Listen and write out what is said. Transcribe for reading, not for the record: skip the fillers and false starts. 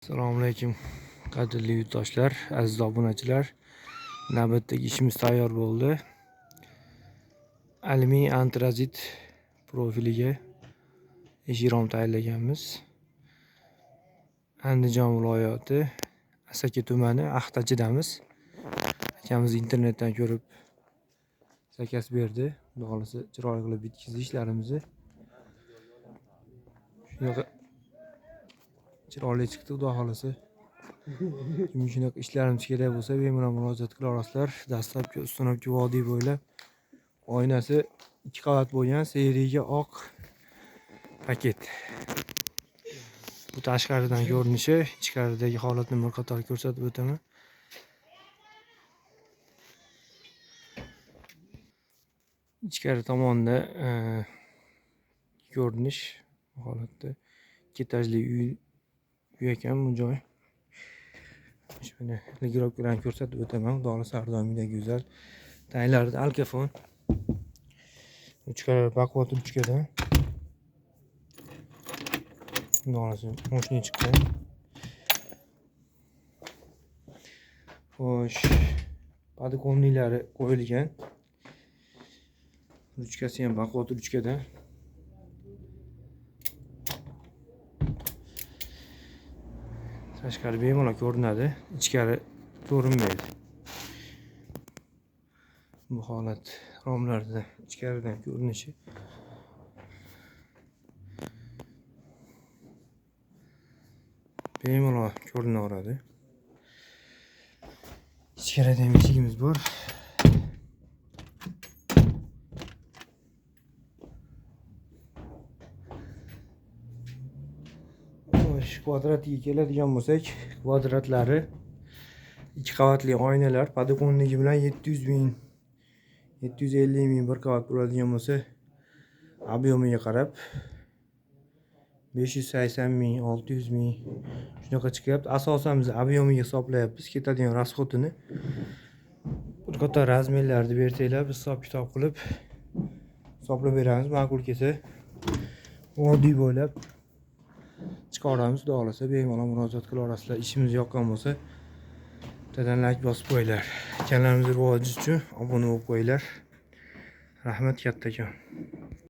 Assalomu alaykum qadrli yurtdoshlar, aziz obunachilar. Navbatdagi ishimiz tayyor bo'ldi. Alyumin antrazit profiliga eshik-rom tayyorlaganmiz. Andijon viloyati Asaka tumani Axtachidamiz. Akamiz internetdan ko'rib zakaz berdi. Xudo xolasa chiroyli qilib bitkizdi ishlarimizni. Shunaqa chiroyli chiqdi, xudo xolasa. Kim shunaqa ishlarimiz kerak bo'lsa, bemalol murojaat qila olasizlar. Dastlabki ustanobki vodiy bo'ylab oynasi 2 qavat bo'lgan seriyaga oq paket. Bu tashqaridan ko'rinishi, ichkaridagi holatni bir qator ko'rsatib o'taman. Ichkari tomonda ko'rinish bu holatda 2 etajli uy ekan bu joy. Shuni ligirovkalarni ko'rsatib o'taman. Xudo xolasa har doimgidek go'zal. Tayinlarida alkafon. 3 karra baquvvat ruchkadan. Xudo xolasa moshina chiqqan. Xo'sh, podokonnilari qo'yilgan. Ruchkasi ham baquvvat ruchkadan. Tashqari bemalol ko'rinadi, ichkari ko'rinmaydi. Bu holat romlarda ichkaridan ko'rinishi. Bemalol ko'rinaveradi. Ichkarida ham eshigimiz bor. Kvadratiga keladigan bo'lsak, kvadratlari 2 qavatli oynalar, podokonniki bilan 700 ming, 750 ming bir qavat bo'ladigan bo'lsa, ob'yomiga qarab 580 ming, 600 ming shunaqa chiqyapti. Asosan biz ob'yomiga hisoblayapmiz, ketadigan rasxodini. Bir qator razmerlarni bersanglar, biz hisob-kitob qilib hisoblab beramiz. Ma'qul kelsa, vodiy bo'ylab chiqaramiz. Xudo xolasa bemalol murojaat qila olasizlar. Ishimiz yoqqan bo'lsa, bittadan like bosib qo'yinglar. Kanalimiz rivoji uchun obuna bo'lib qo'yinglar. Rahmat kattakon.